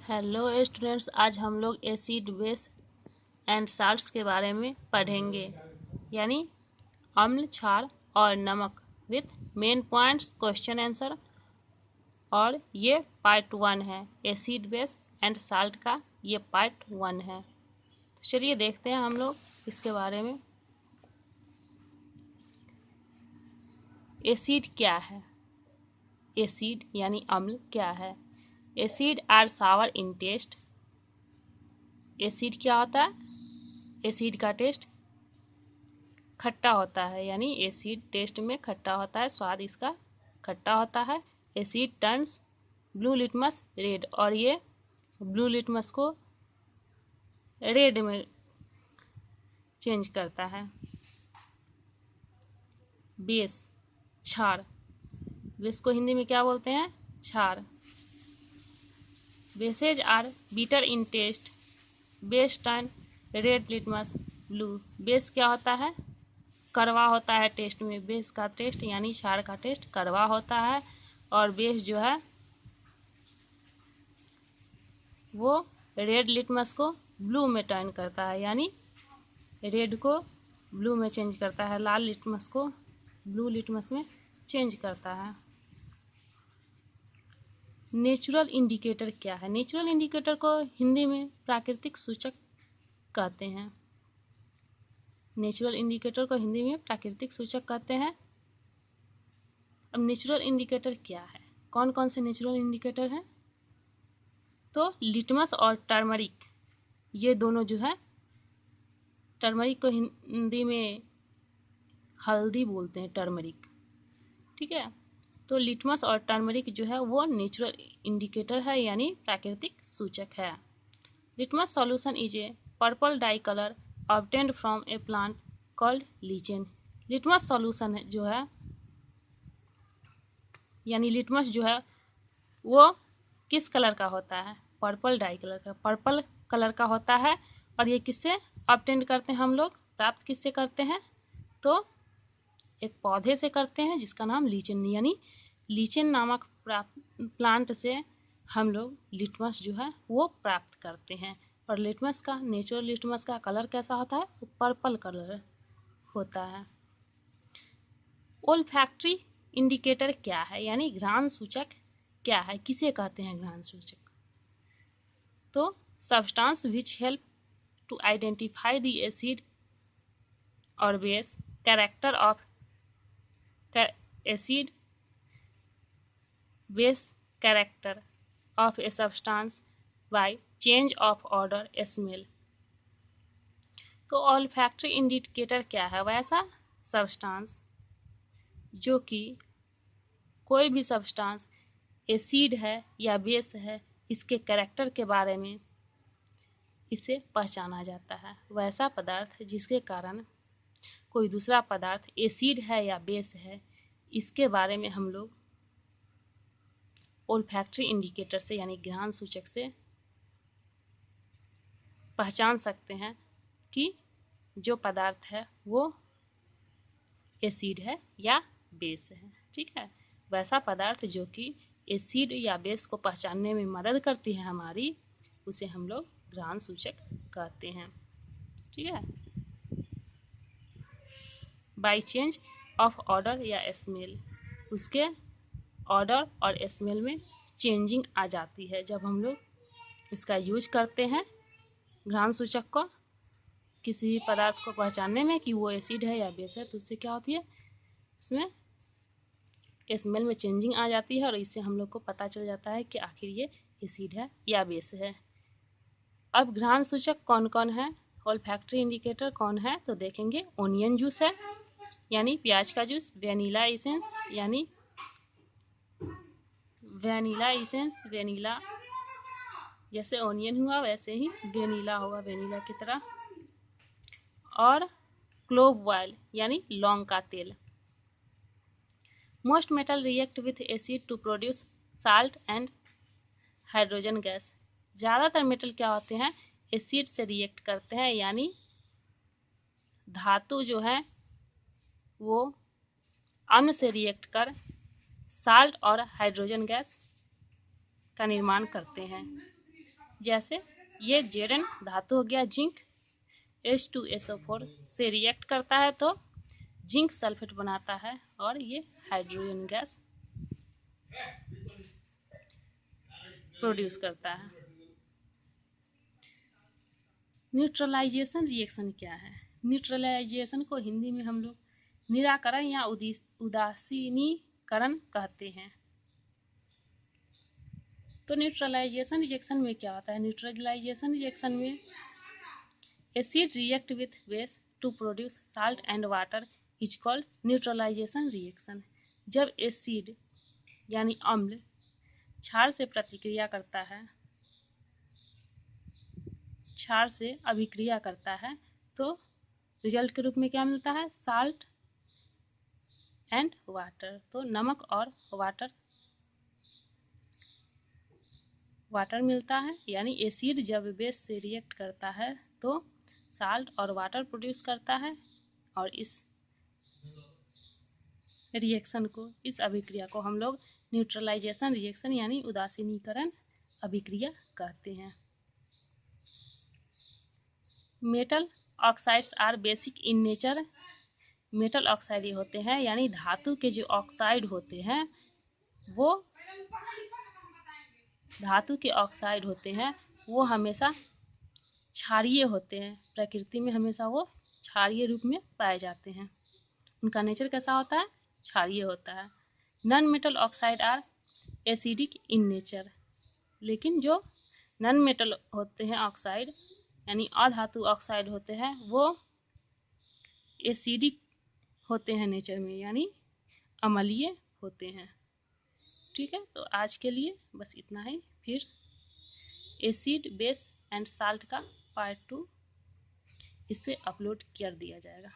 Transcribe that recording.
Hello students, आज हम लोग एसिड बेस एंड साल्ट्स के बारे में पढ़ेंगे, यानी अम्ल, क्षार और नमक with main points, question answer. और ये पार्ट 1 है। एसिड बेस एंड साल्ट का ये पार्ट 1 है। चलिए देखते हैं हम लोग इसके बारे में। एसिड क्या है? एसिड यानी अम्ल क्या है? Acid are sour in taste. Acid क्या होता है? एसिड का टेस्ट खट्टा होता है, यानी एसिड टेस्ट में खट्टा होता है, स्वाद इसका खट्टा होता है। Asset turns blue litmus red, और ये ब्लू लिटमस को रेड में चेंज करता है। बेस, क्षार। बेस को हिंदी में क्या बोलते हैं? क्षार। Bases are bitter in taste. Base turn red litmus blue. Base क्या होता है? कड़वा होता है टेस्ट में। बेस का टेस्ट यानी क्षार का टेस्ट कड़वा होता है, और बेस जो है वो रेड लिटमस को ब्लू में टर्न करता है, यानी रेड को ब्लू में चेंज करता है, लाल लिटमस को ब्लू लिटमस में चेंज करता है। नेचुरल इंडिकेटर क्या है? नेचुरल इंडिकेटर को हिंदी में प्राकृतिक सूचक कहते हैं। नेचुरल इंडिकेटर को हिंदी में प्राकृतिक सूचक कहते हैं। अब नेचुरल इंडिकेटर क्या है? कौन कौन से नेचुरल इंडिकेटर हैं? तो लिटमस और टर्मरिक, ये दोनों जो है, टर्मरिक को हिंदी में हल्दी बोलते हैं, टर्मरिक, ठीक है। तो लिटमस और टर्मरिक जो है वो नेचुरल इंडिकेटर है, यानी प्राकृतिक सूचक है। Litmus solution is a purple die colour obtained from A plant called lichen. Litmus solution जो है, यानी लिटमस जो है वो किस कलर का होता है? पर्पल डाई कलर का, पर्पल कलर का होता है। और ये किससे ऑब्टेंड करते हैं हम लोग? प्राप्त किससे करते हैं? तो एक पौधे से करते हैं जिसका नाम लीचेन, यानी लीचेन नामक प्लांट से हम लोग लिटमस जो है वो प्राप्त करते हैं। और लिटमस का, नेचुरल लिटमस का कलर कैसा होता है? वो पर्पल कलर होता है। ओल्फैक्टरी इंडिकेटर क्या है? यानी घ्राण सूचक क्या है? किसे कहते हैं घ्राण सूचक? तो substance which help to identify the acid और base character of acid base character of a substance by change of order smell। तो olfactory इंडिकेटर क्या है? वैसा सब्सटेंस जो कि कोई भी सब्सटेंस एसिड है या बेस है, इसके कैरेक्टर के बारे में इसे पहचाना जाता है। वैसा पदार्थ जिसके कारण कोई दूसरा पदार्थ एसिड है या बेस है, इसके बारे में हम लोग ओल्फैक्टरी इंडिकेटर से, यानी घ्राण सूचक से पहचान सकते हैं कि जो पदार्थ है वो एसिड है या बेस है, ठीक है। वैसा पदार्थ जो कि एसिड या बेस को पहचानने में मदद करती है हमारी, उसे हम लोग घ्राण सूचक कहते हैं, ठीक है। बाय चेंज ऑफ ऑर्डर या स्मेल, उसके ऑर्डर और स्मेल में चेंजिंग आ जाती है जब हम लोग इसका यूज करते हैं घ्राण सूचक को किसी भी पदार्थ को पहचानने में कि वो एसिड है या बेस है। तो उससे क्या होती है? उसमें स्मेल में चेंजिंग आ जाती है, और इससे हम लोग को पता चल जाता है कि आखिर ये एसिड है या बेस है। अब घ्राण सूचक कौन कौन है? ओल्फैक्टरी इंडिकेटर कौन है? तो देखेंगे। ओनियन जूस है, यानी प्याज का जूस। वेनिला एसेंस, यानी वेनिला एसेंस, वेनिला जैसे ओनियन हुआ वैसे ही वेनिला होगा, वेनिला की तरह। और क्लोव ऑयल, यानी लौंग का तेल। Most metal react with acid to produce salt and hydrogen gas. ज़्यादातर मेटल क्या होते हैं? एसिड से रिएक्ट करते हैं, यानी धातु जो है वो अम्ल से रिएक्ट कर साल्ट और हाइड्रोजन गैस का निर्माण करते हैं। जैसे ये Zn धातु हो गया जिंक, H2SO4 से रिएक्ट करता है तो जिंक सल्फेट बनाता है और ये हाइड्रोजन गैस प्रोड्यूस करता है। न्यूट्रलाइजेशन रिएक्शन क्या है? न्यूट्रलाइजेशन को हिंदी में हम लोग निराकरण या उदासीनीकरण कहते हैं। तो न्यूट्रलाइजेशन रिएक्शन में क्या होता है? न्यूट्रलाइजेशन रिएक्शन में acid react with base to produce salt and water is called neutralisation reaction. जब एसिड यानी अम्ल क्षार से प्रतिक्रिया करता है, क्षार से अभिक्रिया करता है तो रिजल्ट के रूप में क्या मिलता है? Salt and water. तो नमक और वाटर मिलता है, यानी एसिड जब बेस से रिएक्ट करता है तो साल्ट और वाटर प्रोड्यूस करता है और इस रिएक्शन को, इस अभिक्रिया को हम लोग न्यूट्रलाइजेशन रिएक्शन यानी उदासीनीकरण अभिक्रिया कहते हैं। Metal oxides are basic in nature. Metal oxide होते हैं यानी धातु के जो ऑक्साइड होते हैं वो धातु के ऑक्साइड होते हैं वो हमेशा क्षारीय होते हैं। प्रकृति में हमेशा वो क्षारीय रूप में पाए जाते हैं। उनका नेचर कैसा होता है? क्षारीय होता है। Non metal oxide are acidic in nature. लेकिन जो नॉन मेटल होते हैं ऑक्साइड यानी अधातु ऑक्साइड होते हैं वो एसिडिक होते हैं नेचर में, यानी अम्लीय होते हैं। ठीक है, तो आज के लिए बस इतना ही। फिर एसिड बेस एंड साल्ट का पार्ट 2 इस पर अपलोड कर दिया जाएगा।